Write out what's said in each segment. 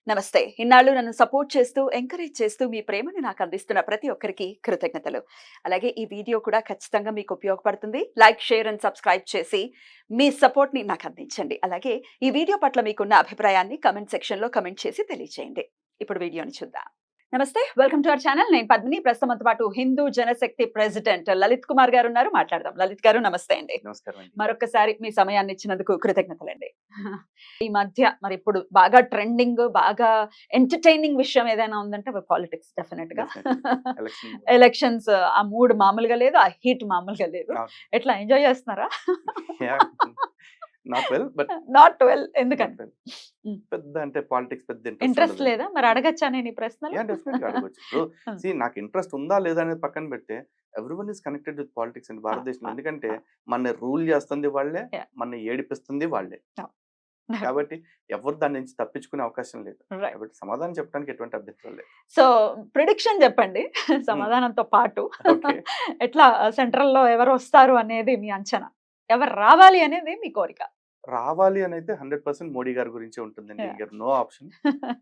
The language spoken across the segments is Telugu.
నమస్తే. ఇన్నాళ్ళు నన్ను సపోర్ట్ చేస్తూ, ఎంకరేజ్ చేస్తూ మీ ప్రేమని నాకు అందిస్తున్న ప్రతి ఒక్కరికి కృతజ్ఞతలు. అలాగే ఈ వీడియో కూడా ఖచ్చితంగా మీకు ఉపయోగపడుతుంది. లైక్, షేర్ అండ్ సబ్స్క్రైబ్ చేసి మీ సపోర్ట్‌ని నాకు అందించండి. అలాగే ఈ వీడియో పట్ల మీకున్న అభిప్రాయాన్ని కామెంట్ సెక్షన్‌లో కామెంట్ చేసి తెలియజేయండి. ఇప్పుడు వీడియోని చూద్దాం. నమస్తే. Welcome to our channel. నేను పద్మిని. ప్రస్తుతం మనతో పాటు హిందూ జనశక్తి ప్రెసిడెంట్ లలిత్ కుమార్ గారు ఉన్నారు. మాట్లాడదాం. లలిత్ గారు నమస్తే అండి. నమస్కారం అండి. మరొకసారి మీ సమయాన్ని ఇచ్చినందుకు కృతజ్ఞతలండి. ఈ మధ్య మరి ఇప్పుడు బాగా ట్రెండింగ్, బాగా ఎంటర్‌టైనింగ్ విషయం ఏదైనా ఉందంటే అవి పాలిటిక్స్ డెఫినిట్‌గా. ఎలక్షన్ ఎలక్షన్స్ ఆ మూడ్ మామూలుగా లేదు. ఆ హీట్ మామూలుగా లేదు. అవును. ఎట్లా ఎంజాయ్ చేస్తున్నారా? Yeah! Not well but not well not ఎందుకని? వెల్. హ్మ్. పెద్ద అంటే పాలిటిక్స్ పెద్ద ఇంట్రెస్ట్ ఉండదు. లేదా? మరి అడగచ్చా నేను ఈ ప్రశ్నలు? యాహ్! డెఫినెట్‌గా అడగొచ్చు. ఇప్పుడు హ్మ్. నాకు ఇంట్రెస్ట్ ఉందా లేదా అనేది పక్కన పెడితే everyone is connected with politics అండి ఆ! భారతదేశంలో. ఆ! ఎందుకంటే ఆ! మనల్ని రూల్ చేస్తుంది వాళ్ళే, యాహ్! మనల్ని ఏడిపిస్తుంది వాళ్ళే. అవును. కాబట్టి ఎవరు దాని నుంచి తప్పించుకునే అవకాశం లేదు. రైట్. కాబట్టి సమాధానం చెప్పడానికి ఎటువంటి అభ్యంతరం లేదు. సో, ప్రిడిక్షన్ చెప్పండి. హ్మ్. సమాధానంతో పాటు. ఓకే. ఎట్లా సెంట్రల్‌లో ఎవరొస్తారు అనేది మీ అంచనా? ఎవరు రావాలి అనేది మీ కోరిక? రావాలి అనైతే 100% మోడీ గారి గురించే ఉంటుందండి. యాహ్! ఇంక నో ఆప్షన్.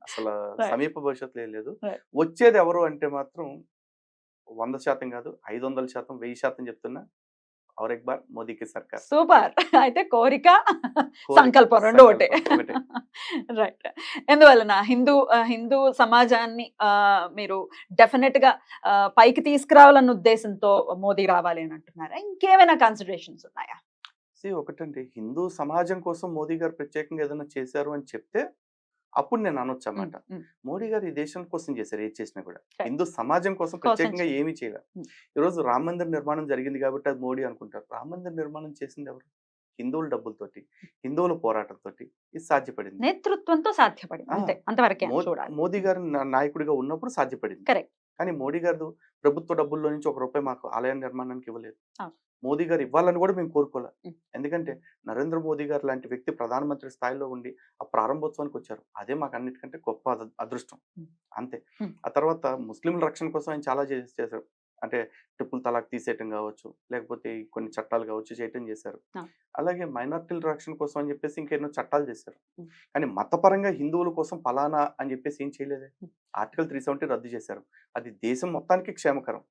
అసల రైట్. సమీప భవిష్యత్తులో ఏం లేదు. రైట్. వచ్చేది ఎవరు అంటే మాత్రం 100% కాదు. 500%, 1000% చెప్తున్నా. ఔర్ ఎక్ బార్ మోదీకి సర్కార్. సూపర్. అయితే కోరిక, కోరిక, సంకల్పం 2 ఒకటే. సంకల్పం ఒకటే. రైట్. ఎందువలన హిందూ సమాజాన్ని మీరు డెఫినిట్‌గా పైకి తీసుకురావాలన్న ఉద్దేశంతో మోదీ రావాలి అని అంటున్నారా? ఇంకేమైనా కన్సిడరేషన్స్ ఉన్నాయా? ఒకటండి హిందూ సమాజం కోసం మోదీ గారు ప్రత్యేకంగా ఏదైనా చేశారు అని చెప్తే అప్పుడు నేను హ్మ్. అనొచ్చన్నమాట. హ్మ్. మోడీ గారు ఈ దేశం కోసం చేశారు ఏది చేసినా కూడా. రైట్. హిందూ సమాజం కోసం కోసం ప్రత్యేకంగా చేయాలి. ఏమీ చేయలేదు. హ్మ్. ఈరోజు రామ మందిర్ నిర్మాణం జరిగింది కాబట్టి అది మోడీ అనుకుంటారు. రామ మందిర్ నిర్మాణం చేసింది ఎవరు? హిందువుల డబ్బులతోటి, హిందువుల పోరాటంతోటి ఇది సాధ్యపడింది. నేతృత్వంతో సాధ్యపడింది. ఆ! అంతే. అంతవరకే మో చూడాలి. మోదీ గారు నాయకుడిగా ఉన్నప్పుడు సాధ్యపడింది. కరెక్ట్. కానీ మోడీ గారు ప్రభుత్వ డబ్బుల్లో నుంచి రూ. 1 మాకు ఆలయ నిర్మాణానికి ఇవ్వలేదు. అవును. మోదీ గారు ఇవ్వాలని కూడా మేము కోరుకోలే. హ్మ్. ఎందుకంటే నరేంద్ర మోదీ గారు లాంటి వ్యక్తి ప్రధానమంత్రి స్థాయిలో ఉండి ఆ ప్రారంభోత్సవానికి వచ్చారు. అదే మాకు అన్నిటికంటే గొప్ప అదృష్టం. హ్మ్. అంతే. హ్మ్. ఆ తర్వాత ముస్లింల రక్షణ కోసం ఆయన చాలా చేశారు. అంటే ట్రిపుల్ తలాక్ తీసేయటం కావచ్చు, లేకపోతే ఈ కొన్ని చట్టాలు కావచ్చు చేయటం చేశారు. అవును. అలాగే మైనారిటీల రక్షణ కోసం అని చెప్పేసి ఇంకెన్నో చట్టాలు చేశారు. హ్మ్. కానీ మతపరంగా హిందువుల కోసం ఫలానా అని చెప్పేసి ఏం చేయలేదే. హ్మ్. ఆర్టికల్ 370 రద్దు చేశారు. అది దేశం మొత్తానికి క్షేమకరం.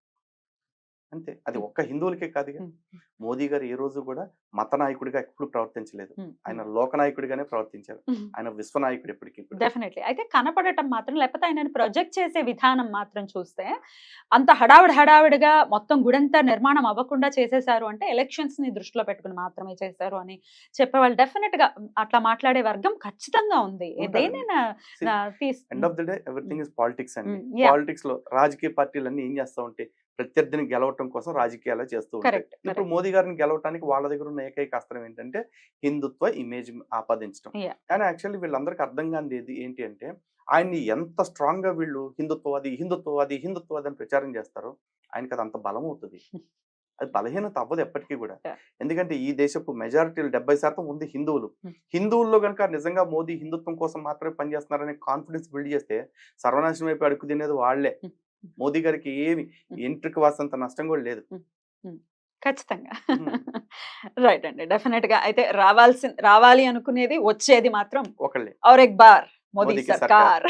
అంతే. అది హ్మ్. ఒక్క హిందువులకే కాదుగా. హ్మ్. మోదీ గారు ఏ రోజు కూడా మత నాయకుడిగా ఎప్పుడు ప్రవర్తించలేదు. హ్మ్. ఆయన హ్మ్. లోక నాయకుడిగానే ప్రవర్తించారు. హ్మ్. ఆయన విశ్వనాయకుడు ఎప్పటికి కూడా. డెఫినైట్‌లీ. అయితే కనపడటం మాత్రం లేకపోతే ఆయనని ప్రొజెక్ట్ చేసే విధానం మాత్రం చూస్తే, అంత హడావిడిగా మొత్తం గుడంతా నిర్మాణం అవ్వకుండా చేసేసారు అంటే ఎలక్షన్స్‌ని దృష్టిలో పెట్టుకొని మాత్రమే చేశారు అని చెప్పేవాళ్ళు డెఫినెట్‌గా అట్లా మాట్లాడే వర్గం ఖచ్చితంగా ఉంది. ఉంటారండి. దేన్నైనా సీ ఎండ్ హ్మ్. ఆఫ్ ది డే హ్మ్. ఎవ్రీథింగ్ ఈస్ పాలిటిక్స్ అండి. హ్మ్. యాహ్! పాలిటిక్స్‌లో రాజకీయ పార్టీలన్నీ ఏం చేస్తా ఉంటాయి, ప్రత్యర్థిని గెలవటం కోసం రాజకీయాలు చేస్తూ ఉంటాయి. కరెక్ట్. ఇప్పుడు కరెక్ట్. మోదీ గారిని గెలవటానికి వాళ్ళ దగ్గర ఉన్న ఏకైక అస్త్రం ఏంటంటే హిందుత్వ ఇమేజ్ ఆపాదించడం. యాహ్! కానీ యాక్చువల్లీ వీళ్ళందరికీ అర్థం కానిది ఏంటి అంటే ఆయన్ని ఎంత స్ట్రాంగ్‌గా వీళ్ళు హిందుత్వవాది, హిందుత్వవాది, హిందుత్వవాది అని ప్రచారం చేస్తారో ఆయనకి అది అంత బలం అవుతది. అది బలహీనత అవ్వదు ఎప్పటికి కూడా. యాహ్! ఎందుకంటే ఈ దేశపు మెజారిటీలు 70% ఉంది హిందువులు. హ్మ్. హిందువుల్లో గనుక నిజంగా మోదీ హిందుత్వం కోసం మాత్రమే పనిచేస్తున్నారనే కాన్ఫిడెన్స్ బిల్డ్ చేస్తే సర్వనాశనం అయిపోయి అడుక్కు తినేది వాళ్ళే. హ్మ్. మోదీ గారికి ఏమి హ్మ్. ఎంట్రుక వాసంత నష్టం కూడా లేదు. హ్మ్. హ్మ్. ఖచ్చితంగా. హ్మ్. రైట్ అండి. డెఫినిట్‌గా అయితే రావాలి అనుకునేది వచ్చేది మాత్రం ఒకళ్ళే. ఔర్ ఎక్ బార్ మోదీ మోదీకి సర్కార్. సర్కార్.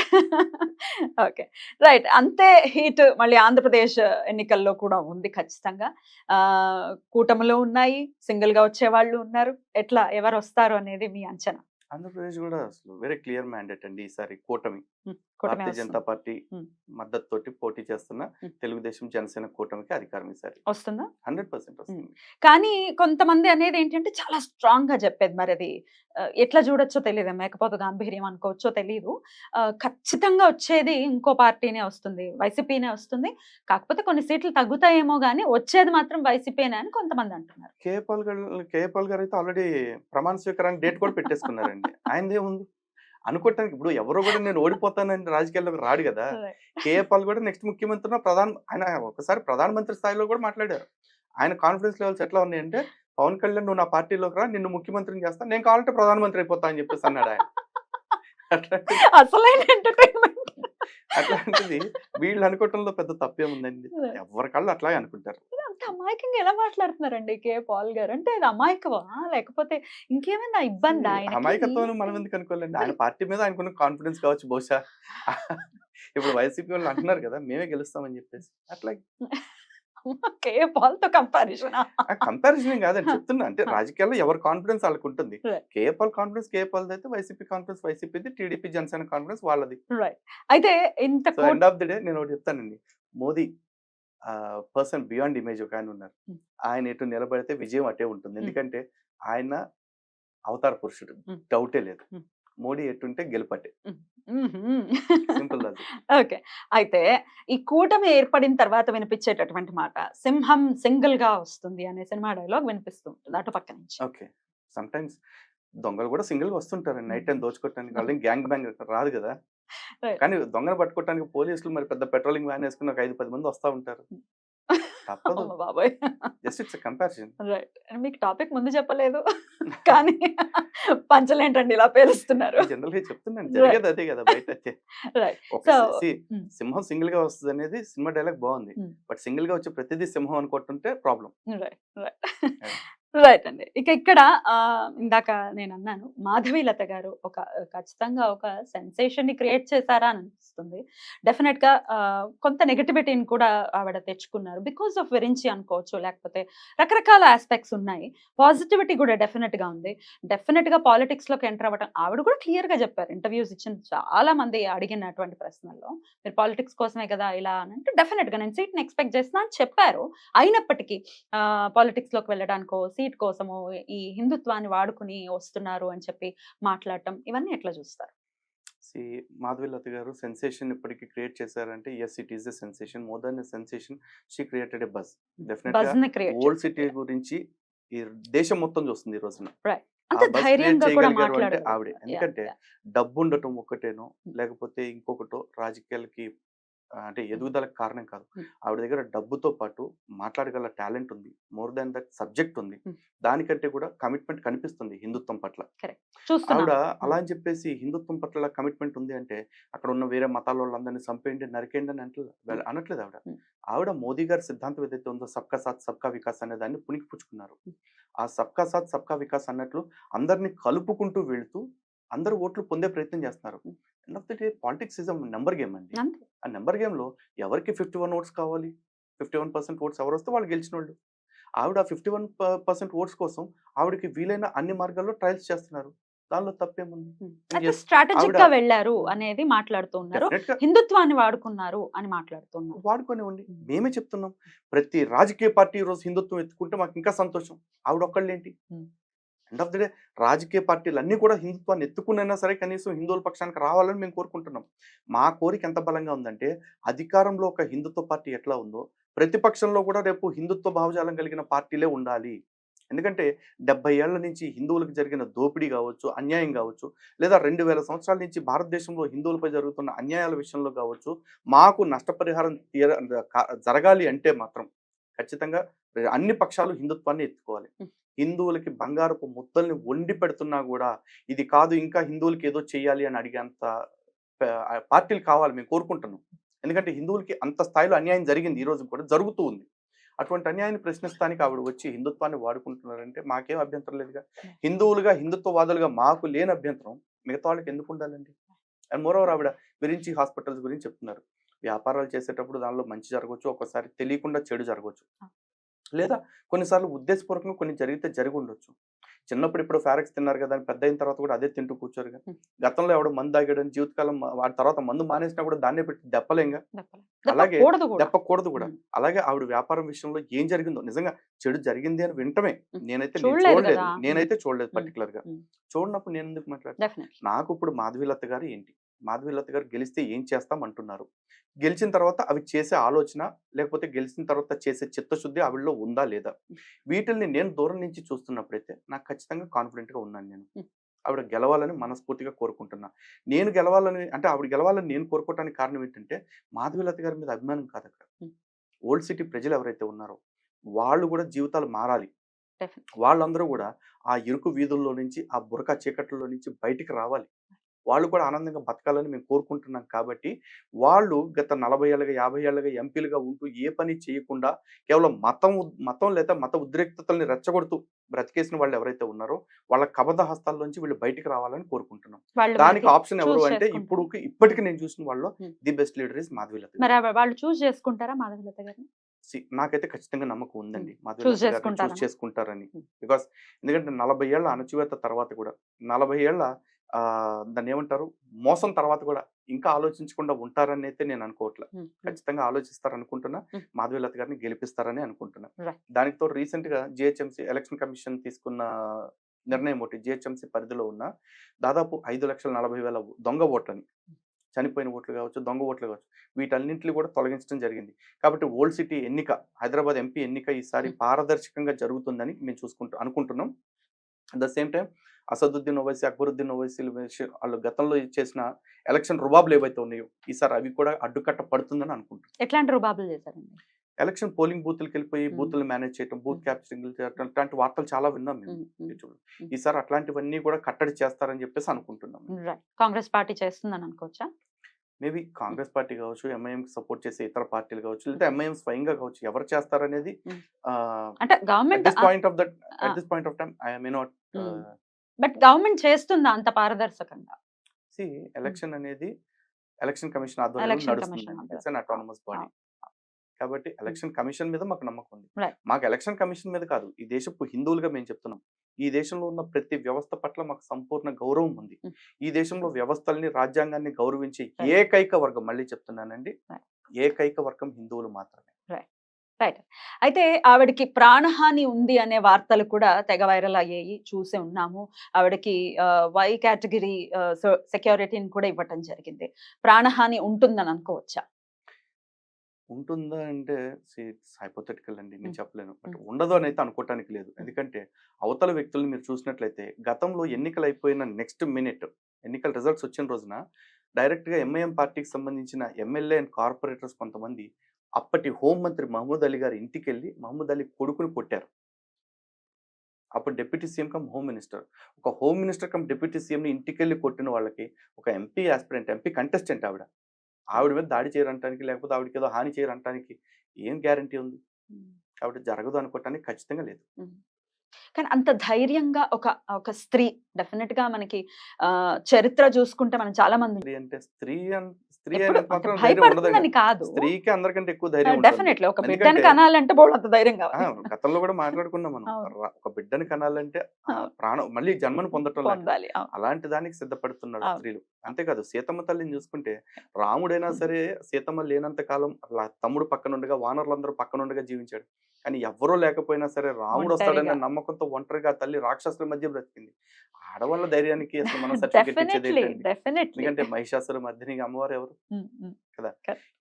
ఓకే. రైట్. అంతే హీట్ మళ్ళీ ఆంధ్రప్రదేశ్ ఎన్నికల్లో కూడా ఉంది ఖచ్చితంగా. కూటమిలో ఉన్నాయి. సింగిల్‌గా వచ్చేవాళ్ళు ఉన్నారు. ఎట్లా ఎవరొస్తారు అనేది మీ అంచనా? ఆంధ్రప్రదేశ్ కూడా అసలు వెరీ క్లియర్ మ్యాండేట్ అండి ఈసారి కూటమి. హ్మ్. కూటమే భారతీయ జనతా వస్తుంది. పార్టీ హ్మ్. మద్దతుతోటి పోటీ చేస్తున్న హ్మ్. తెలుగుదేశం, జనసేన కూటమికి అధికారం ఈసారి. వస్తుందా? 100% హ్మ్. వస్తుంది. కానీ కొంతమంది అనేదేంటంటే చాలా స్ట్రాంగ్‌గా చెప్పేది మరది ఎట్లా చూడొచ్చో తెలీదు. మేకపోతు గాంభీర్యం అనుకోవచ్చో తెలీదు. ఖచ్చితంగా వచ్చేది ఇంకో పార్టీనే వస్తుంది. వైసీపీనే వస్తుంది. కాకపోతే కొన్ని సీట్లు తగ్గుతాయేమో గానీ వచ్చేది మాత్రం వైసీపీనే అని కొంతమంది అంటున్నారు. కేఏ పాల్ గారైతే ఆల్రెడీ ప్రమాణ స్వీకారానికి డేట్ కూడా పెట్టేసుకున్నారండి. ఆయనదేముంది? అనుకోవటానికి ఇప్పుడు ఎవరో కూడా నేను ఓడిపోతానని రాజకీయాల్లోకి రాడు గదా! రైట్. కేఏ పాల్ కూడా నెక్స్ట్ ముఖ్యమంత్రినో ఆయన ఒకసారి ప్రధానమంత్రి స్థాయిలో కూడా మాట్లాడారు. ఆయన కాన్ఫిడెన్స్ లెవెల్స్ ఎట్లా ఉన్నాయంటే, "పవన్ కళ్యాణ్ నువ్వు నా పార్టీలోకి రా, నిన్ను ముఖ్యమంత్రిని చేస్తా. నేను కావాలంటే ప్రధానమంత్రి అయిపోతా" అని చెప్పేసి అన్నాడాయన. అట్లాంటిది అసలైన ఎంటర్‌టైన్‌మెంట్. అట్లాంటిది వీళ్ళు అనుకోవటంలో పెద్ద తప్పేముందండి. రైట్. ఎవరికాళ్ళు అట్లాగే అనుకుంటారు. అంత అమాయకంగా ఎలా మాట్లాడుతున్నారండి కే పాల్ గారు? అంటే అది అమాయకమా? లేకపోతే ఇంకేమైనా ఇబ్బందా ఆయనకి? అమాయకత్వం మనం ఏంటి? ఎందుకు అనుకోవాలండి? ఆయన మరి పార్టీ మీద ఆయనకున్న కాన్ఫిడెన్స్ కావచ్చు బహుశా. ఇప్పుడు వైసీపీ వాళ్ళు అంటున్నారు కదా! మేమే గెలుస్తామని చెప్పేసి. అట్లా కే పాల్‌తో కంపారిజనా? కంపారిజన్ ఏం కాదండి. చెప్తున్నా అంటే ఆ! రాజకీయాల్లో ఎవరి కాన్ఫిడెన్స్ ఆళ్ళకుంటుంది. రైట్. కేఏపాల్ కాన్ఫిడెన్స్ కేఏపాల్‌దయితే, వైసీపీ కాన్ఫిడెన్స్ వైసీపీది, టీడీపీ, జనసేన కాన్ఫిడెన్స్ వాళ్ళది. రైట్. అయితే ఇంత so, but end of the day నేనొకటి చెప్తానండి. మోదీ పర్సన్ బియాండ్ ఇమేజ్ ఒకాయనున్నారు. హ్మ్. ఆయన ఎటు నిలబడితే విజయం అటే ఉంటుంది. హ్మ్. ఎందుకంటే ఆయన అవతార పురుషుడు. హ్మ్. డౌటే లేదు. హ్మ్. మోడీ ఎటుంటే గెలుపట్టే. హ్మ్. హుహు. Simple logic. ఓకే. అయితే ఈ కూటమి ఏర్పడిన తర్వాత వినిపించేటటువంటి మాట 'సింహం సింగిల్‌గా వస్తుంది' అనే సినిమా డైలాగ్ వినిపిస్తూ ఉంటుంది అటుపక్క నుంచి. ఓకే. సమ్‌టైమ్స్ దొంగలు కూడా సింగిల్‌గా వస్తుంటారండి. నైట్ టైమ్ హ్మ్. దోచుకోవటానికి. వాళ్ళేం గ్యాంగ్ బ్యాంగ్ రాదు గదా! రైట్. కానీ దొంగను పట్టుకోవటానికి పోలీసులు మరి పెద్ద పెట్రోలింగ్ వ్యాన్ ఏసుకొని ఒక 5, 10 మంది వస్తా ఉంటారు. తప్పదు. అమ్మ బాబోయ్! Just it's a comparison. Right. మీకు టాపిక్ ముందు చెప్పలేదు. కానీ పంచలేంటండి ఇలా పేలుస్తున్నారు. జనరల్‌గా చెప్తున్నాను. రైట్. జరిగేది అదే గదా! బయటైతే. రైట్. ఒక సో హ్మ్. సింహం సింగిల్‌గా వస్తదనేది సినిమా డైలాగ్ బావుంది. హ్మ్. బట్ సింగిల్‌గా వచ్చే ప్రతిదీ సింహం అనుకుంటుంటే ప్రాబ్లమ్. రైట్. రైట్. అది. రైట్ అండి. ఇక ఇక్కడ ఇందాక నేనన్నాను మాధవీలత గారు ఒక ఖచ్చితంగా ఒక సెన్సేషన్‌ని క్రియేట్ చేశారా అని అనిపిస్తుంది. డెఫినిట్‌గా కొంత నెగటివిటీని కూడా ఆవిడ తెచ్చుకున్నారు. బికాస్ ఆఫ్ విరించి అనుకోవచ్చు. లేకపోతే రకరకాల యాస్పెక్ట్స్ ఉన్నాయి. పాజిటివిటీ కూడా డెఫినిట్‌గా ఉంది. డెఫినిట్‌గా పాలిటిక్స్‌లోకి ఎంటర్ అవ్వటం ఆవిడ కూడా క్లియర్‌గా చెప్పారు. ఇంటర్వ్యూస్ ఇచ్చిన చాలా మంది అడిగినటువంటి ప్రశ్నల్లో మీరు పాలిటిక్స్ కోసమే కదా! ఇలా అని అంటే డెఫినిట్‌గా నేను సీట్‌ని ఎక్స్‌పెక్ట్ చేస్తున్నా అని చెప్పారు. అయినప్పటికీ పాలిటిక్స్‌లోకి వెళ్ళడానికో, సీట్ కోసమో ఈ హిందుత్వాన్ని వాడుకొని వస్తున్నారు అని చెప్పి మాట్లాడటం ఇవన్నీ ఎట్లా చూస్తారు? సీ మాధవీలత గారు సెన్సేషన్ ఇప్పటికి క్రియేట్ చేశారంటే yes it is a sensation. More than a sensation she created a buzz. డెఫినిట్‌గా బజ్‌ని క్రియేట్ ఓల్డ్ సిటీ చేశారు. గురించి ఈ దేశం మొత్తం చూస్తుంది ఈ రోజున. రైట్. ఆ అంత బజ్ క్రియేట్ ధైర్యంగా కూడా చేయగలిగారు అంటే ఆవిడే. మాట్లాడగలుగుతున్నారు. యాహ్! ఎందుకంటే యాహ్! డబ్బుండటం ఒక్కటేనో, హ్మ్. లేకపోతే ఇంకొకటో రాజకీయాలకి అంటే హ్మ్. ఎదుగుదలకు కారణం కాదు. హ్మ్. ఆవిడ దగ్గర డబ్బుతో పాటు మాట్లాడగల టాలెంట్ ఉంది. మోర్ దాన్ దట్ సబ్జెక్ట్ ఉంది. హ్మ్. దానికంటే కూడా కమిట్మెంట్ కనిపిస్తుంది హిందుత్వం పట్ల. కరెక్ట్. ఆవిడ చూస్తున్నాము. అలా హ్మ్. అని చెప్పేసి హిందుత్వం పట్ల కమిట్మెంట్ ఉంది అంటే, అక్కడ ఉన్న వేరే మతాలోళ్ళందరిని చంపేయండి, నరికేయండి అని హ్మ్. అనట్లేదు ఆవిడ. హ్మ్. ఆవిడ మోదీ గారి సిద్ధాంతం ఏదైతే ఉందో సబ్కా సాత్ సబ్కా వికాస్ అనే దాన్ని పుణికిపుచ్చుకున్నారు. హ్మ్. ఆ సబ్కా సాత్ సబ్కా వికాస్ అన్నట్లు అందరిని కలుపుకుంటూ వెళ్తూ, అందరూ ఓట్లు పొందే ప్రయత్నం చేస్తున్నారు. హ్మ్. End of the day politics is a number game అండి. అంతే. ఆ నంబర్ గేమ్‌లో ఎవరికి 51 ఓట్స్ కావాలి? 51% ఓట్స్ ఎవరొస్తే వాళ్ళు గెలిచినోళ్ళు. ఆవిడ ఆ 51% ఓట్స్ కోసం ఆవిడకి వీలైన అన్ని మార్గాల్లో ట్రయల్స్ చేస్తున్నారు. దానిలో తప్పేముంది? హ్మ్. అండ్ అయితే యెస్ ఆవిడ స్ట్రాటజిక్‌గా వెళ్లారు అనేది మాట్లాడుతూ ఉన్నారు. డెఫినిట్‌గా హిందుత్వాన్ని వాడుకున్నారు అని మాట్లాడుతూ ఉన్నారు. వాడుకోనివ్వండి. హ్మ్. మేమే చెప్తున్నాం. ప్రతి రాజకీయ పార్టీ ఈరోజు హిందుత్వం ఎత్తుకుంటే మాకింకా సంతోషం. ఆవిడొక్కళ్ళేంటి? హ్మ్. ఎండ్ ఆఫ్ ది డే రాజకీయ పార్టీలన్నీ కూడా హిందుత్వాన్ని ఎత్తుకునైనా సరే కనీసం హిందువుల పక్షానికి రావాలని మేము కోరుకుంటున్నాం. మా కోరిక ఎంత బలంగా ఉందంటే, అధికారంలో ఒక హిందుత్వ పార్టీ ఎట్లా ఉందో, ప్రతిపక్షంలో కూడా రేపు హిందుత్వ భావజాలం కలిగిన పార్టీలే ఉండాలి. ఎందుకంటే 70 ఏళ్ల నుంచి హిందువులకు జరిగిన దోపిడీ గావచ్చు, అన్యాయం గావచ్చు, లేదా 2000 సంవత్సరాల నుంచి భారతదేశంలో హిందువులపై జరుగుతున్న అన్యాయాల విషయంలో గావచ్చు, మాకు నష్టపరిహారం జరగాలి అంటే మాత్రం ఖచ్చితంగా అన్ని పక్షాలు హిందుత్వాన్ని ఎత్తుకోవాలి. హ్మ్. హిందువులకి బంగారపు ముద్దల్ని వండి పెడుతున్నా గూడా, ఇది కాదు ఇంకా హిందువులకి ఏదో చెయ్యాలి అని అడిగేంత పార్టీలు కావాలి మేము కోరుకుంటున్నాం. ఎందుకంటే హిందువులకి అంత స్థాయిలో అన్యాయం జరిగింది. ఈ రోజు కూడా జరుగుతూ ఉంది. అటువంటి అన్యాయాన్ని ప్రశ్నిస్తానికి ఆవిడ వచ్చి హిందుత్వాన్ని వాడుకుంటున్నారంటే మాకేం అభ్యంతరం లేదుగా. హిందువులుగా, హిందుత్వవాదులుగా మాకు లేని అభ్యంతరం మిగతా వాళ్ళకి ఎందుకు ఉండాలండి? అండ్ మోర్ ఓవర్ ఆవిడ గురించి హాస్పిటల్స్ గురించి చెప్తున్నారు. వ్యాపారాలు చేసేటప్పుడు దానిలో మంచి జరగొచ్చు. ఒక్కోసారి తెలియకుండా చెడు జరగొచ్చు. ఆ! లేదా కొన్నిసార్లు ఉద్దేశపూర్వకంగా కొన్ని జరిగితే జరిగుండొచ్చు. చిన్నప్పుడు ఎప్పుడో ఫారెక్స్ తిన్నారు కదా! అని పెద్దయిన తర్వాత కూడా అదే తింటూ కూర్చోరుగా. హ్మ్. గతంలో ఎవడో మందు తాగాడని జీవితకాలం వాడి తర్వాత మందు మానేసినా కూడా దాన్నే పెట్టి దెప్పలేంగా. దెప్పలే. అలాగే దెప్పకూడదు గూడా. దెప్పకూడదు కూడా. హ్మ్. అలాగే ఆవిడ వ్యాపారం విషయంలో ఏం జరిగిందో నిజంగా చెడు జరిగింది అని వినటమే. హ్మ్. నేను చూడలేదు చూడలేదు. గదా! హ్మ్. నేనైతే చూడలేదు హ్మ్. పర్టిక్యులర్‌గా. హ్మ్. చూడనప్పుడు నేనెందుకు మాట్లాడతా? డెఫినైట్‌లీ. నాకు ఇప్పుడు మాధవీలత గారు ఏంటి? మాధవీలత గారు గెలిస్తే ఏం చేస్తాం అంటున్నారు. గెలిచిన తర్వాత అవి చేసే ఆలోచన, లేకపోతే గెలిచిన తర్వాత చేసే చిత్తశుద్ధి ఆవిడలో ఉందా? లేదా? హ్మ్. వీటిల్ని నేను దూరం నుంచి చూస్తున్నప్పుడైతే నాకు ఖచ్చితంగా కాన్ఫిడెంట్‌గా ఉన్నాను నేను. హ్మ్. ఆవిడ గెలవాలని మనస్ఫూర్తిగా కోరుకుంటున్నా. నేను గెలవాలని అంటే ఆవిడ గెలవాలని నేను కోరుకోవటానికి కారణం ఏంటంటే, మాధవీలత గారి మీద అభిమానం కాదక్కడ. హ్మ్. ఓల్డ్ సిటీ ప్రజలు ఎవరైతే ఉన్నారో, వాళ్ళు గూడా జీవితాలు మారాలి. డెఫినెట్‌లీ. వాళ్ళందరూ గూడా ఆ ఇరుకు వీధుల్లో నుంచి, ఆ బురక చీకట్లలో నుంచి బయటికి రావాలి. వాళ్ళు కూడా ఆనందంగా బతకాలని మేము కోరుకుంటున్నాం కాబట్టి వాళ్ళు గత 40 ఏళ్ళుగా 50 ఏళ్ళుగా ఎంపీలుగా ఉంటూ ఏ పని చేయకుండా కేవలం మతం లేదా మత ఉద్రిక్తతల్ని రెచ్చగొడుతూ బ్రతికేసిన వాళ్ళు ఎవరైతే ఉన్నారో వాళ్ళ కబంధ హస్తాల్లోంచి వీళ్ళు బయటికి రావాలని కోరుకుంటున్నాం. వాళ్ళు దానికి మనకి ఆప్షన్ ఎవరు చూస్ అంటే చేసుకుంటారు. ఇప్పటికి నేను చూసిన వాళ్ళు ఉమ్. The best leader is Madhavilatha గారు. మరి వాళ్ళు చూస్ చేసుకుంటారా మాధవీలత గారిని? నాకైతే ఖచ్చితంగా నమ్మకం ఉందండి చూస్ మాధవీలత గారిని చూస్ చేసుకుంటారా? చేసుకుంటారని. బికాస్ ఎందుకంటే 40 ఏళ్ల అణచివేత తర్వాత కూడా 40 ఏళ్ల దాన్ని ఏమంటారు మోసం తర్వాత కూడా ఇంకా ఆలోచించకుండా ఉంటారని అయితే నేను అనుకోవట్లే. ఖచ్చితంగా ఆలోచిస్తారనుకుంటున్నా. మాధవీలత గారిని గెలిపిస్తారని అనుకుంటున్నా. Right. దానికి తోడు రీసెంట్ గా జిహెచ్ఎంసీ ఎలక్షన్ కమిషన్ తీసుకున్న నిర్ణయం ఒకటి, జిహెచ్ఎంసీ పరిధిలో ఉన్న దాదాపు 5,40,000 దొంగ ఓట్లని, చనిపోయిన ఓట్లు కావచ్చు, దొంగ ఓట్లు కావచ్చు, వీటన్నింటిని కూడా తొలగించడం జరిగింది. కాబట్టి ఓల్డ్ సిటీ ఎన్నిక, హైదరాబాద్ ఎంపీ ఎన్నిక ఈసారి పారదర్శకంగా జరుగుతుందని మేము అనుకుంటున్నాం. At the same time Asaduddin Owaisi, Akbaruddin Owaisi వాళ్ళు గతంలో చేసిన ఎలక్షన్ రుబాబులు ఏవైతే ఉన్నాయో ఈసారి అవి కూడా అడ్డుకట్ట పడుతుందని అనుకుంటున్నాం. ఎట్లాంటి రుబాబులు చేశారండి? ఎలక్షన్ పోలింగ్ బూత్లకు వెళ్ళిపోయి బూత్లు మేనేజ్ చేయడం, బూత్ క్యాప్చరింగ్ చేయడం, అట్లాంటి వార్తలు చాలా విన్నాం మేము యూట్యూబ్. ఈసారి అట్లాంటివన్నీ కూడా కట్టడి చేస్తారని చెప్పేసి అనుకుంటున్నాం. కాంగ్రెస్ పార్టీ చేస్తుందని అనుకోవచ్చా? మేబీ కాంగ్రెస్ పార్టీ కావచ్చు, ఎంఐఎం సపోర్ట్ చేసే ఇతర పార్టీలు కావచ్చు, లేదా ఎంఐఎం స్వయంగా కావచ్చు, ఎవరు చేస్తారనేది అంటే government at this point of time I may not but government చేస్తుందా అంత పారదర్శకంగా? see ఎలక్షన్ అనేది ఎలక్షన్ కమిషన్ ఆధ్వర్యంలో ఎలక్షన్ నడుస్తుంది. Commission it's an autonomous body. కాబట్టి ఎలక్షన్ కమిషన్ మీద మాకు నమ్మకం ఉంది. Right. మాకు ఎలక్షన్ కమిషన్ మీద కాదు, ఈ దేశపు హిందువులుగా మేము చెప్తున్నాం, ఈ దేశంలో ఉన్న ప్రతి వ్యవస్థ పట్ల మాకు సంపూర్ణ గౌరవం ఉంది. ఈ దేశంలో వ్యవస్థల్ని, రాజ్యాంగాన్ని గౌరవించే ఏకైక వర్గం, మళ్ళీ చెప్తున్నానండి, ఏకైక వర్గం హిందువులు మాత్రమే. రైట్. అయితే ఆవిడకి ప్రాణహాని ఉంది అనే వార్తలు కూడా తెగ వైరల్ అయ్యాయి, చూసే ఉన్నాము. ఆవిడకి వై కేటగిరీ సెక్యూరిటీని కూడా ఇవ్వటం జరిగింది. ప్రాణహాని ఉంటుందని అనుకోవచ్చా? ఉంటుందా అంటే హైపోథెటికల్ అండి, నేను చెప్పలేను. బట్ ఉండదు అని అయితే అనుకోవటానికి లేదు. ఎందుకంటే అవతల వ్యక్తులను మీరు చూసినట్లయితే గతంలో ఎన్నికలు అయిపోయిన నెక్స్ట్ మినిట్, ఎన్నికల రిజల్ట్స్ వచ్చిన రోజున డైరెక్ట్గా ఎంఐఎం పార్టీకి సంబంధించిన ఎమ్మెల్యే అండ్ కార్పొరేటర్స్ కొంతమంది అప్పటి హోంమంత్రి మహమూద్ అలీ గారి ఇంటికి వెళ్ళి మహమూద్ అలీ కొడుకుని కొట్టారు. అప్పుడు deputy CM come home minister. ఒక హోమ్ మినిస్టర్ కమ్ డిప్యూటీ సీఎంని ఇంటికి వెళ్ళి కొట్టిన వాళ్ళకి ఒక ఎంపీ ఆస్పిరెంట్, ఎంపీ కంటెస్టెంట్ ఆవిడ మీద దాడి చేయరంటానికి, లేకపోతే ఆవిడకి ఏదో హాని చేయరంటానికి ఏం గ్యారంటీ ఉంది? కాబట్టి జరగదు అనుకోవటానికి ఖచ్చితంగా లేదు. కానీ అంత ధైర్యంగా ఒక స్త్రీ, డెఫినెట్ గా మనకి చరిత్ర చూసుకుంటే మనం చాలా మంది అంటే స్త్రీ ఎప్పుడు అంటే భయపడుతుందని కాదు, స్త్రీకి అందరికంటే ఎక్కువ ధైర్యం ఉంటుంది. డెఫినెట్లీ ఒక బిడ్డని కనాలంటే బోల్డ్ అంత ధైర్యం కావాలి. గతంలో కూడా మాట్లాడుకున్నాం మనం. ఒక బిడ్డని కనాలంటే ప్రాణం, మళ్ళీ జన్మను పొందటం పొందాలి. అలాంటి దానికి సిద్ధపడుతున్నాడు స్త్రీలు. అంతేకాదు, సీతమ్మ తల్లిని చూసుకుంటే రాముడైనా సరే సీతమ్మ లేనంత కాలం తమ్ముడు పక్కనుండగా, వానరులందరూ పక్కనుండగా జీవించాడు. కానీ ఎవ్వరూ లేకపోయినా సరే రాముడు వస్తాడన్న నమ్మకంతో ఒంటరిగా తల్లి రాక్షసుల మధ్య బ్రతికింది. ఆడవాళ్ళ ధైర్యానికి అసలు మనం సర్టిఫికెట్ ఇచ్చేది ఏంటండి? ఎందుకంటే మహిషాసుర మధ్యని అమ్మవారు ఎవరు కదా.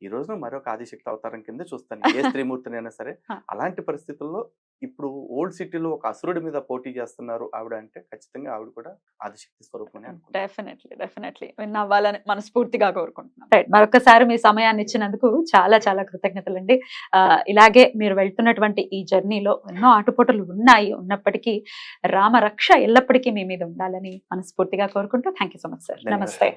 ఈ రోజున మరొక ఆదిశక్తి అవతారం కింద చూస్తాను ఏ స్త్రీమూర్తినైనా సరే. అలాంటి పరిస్థితుల్లో ఇప్పుడు ఓల్డ్ సిటీలో ఒక అసురుడి మీద పోటీ చేస్తున్నారు ఆవిడ అంటే ఖచ్చితంగా ఆవిడ కూడా ఆదిశక్తి స్వరూపం. డెఫినెట్లీ విన్ అవ్వాలని మనస్ఫూర్తిగా కోరుకుంటున్నాం. మరొకసారి మీ సమయాన్ని ఇచ్చినందుకు చాలా చాలా కృతజ్ఞతలండి. ఇలాగే మీరు వెళ్తున్నటువంటి ఈ జర్నీలో ఎన్నో ఆటుపోటులు ఉన్నప్పటికీ రామరక్ష ఎల్లప్పటికీ మీ మీద ఉండాలని మనస్ఫూర్తిగా కోరుకుంటూ thank you so much sir. నమస్తే.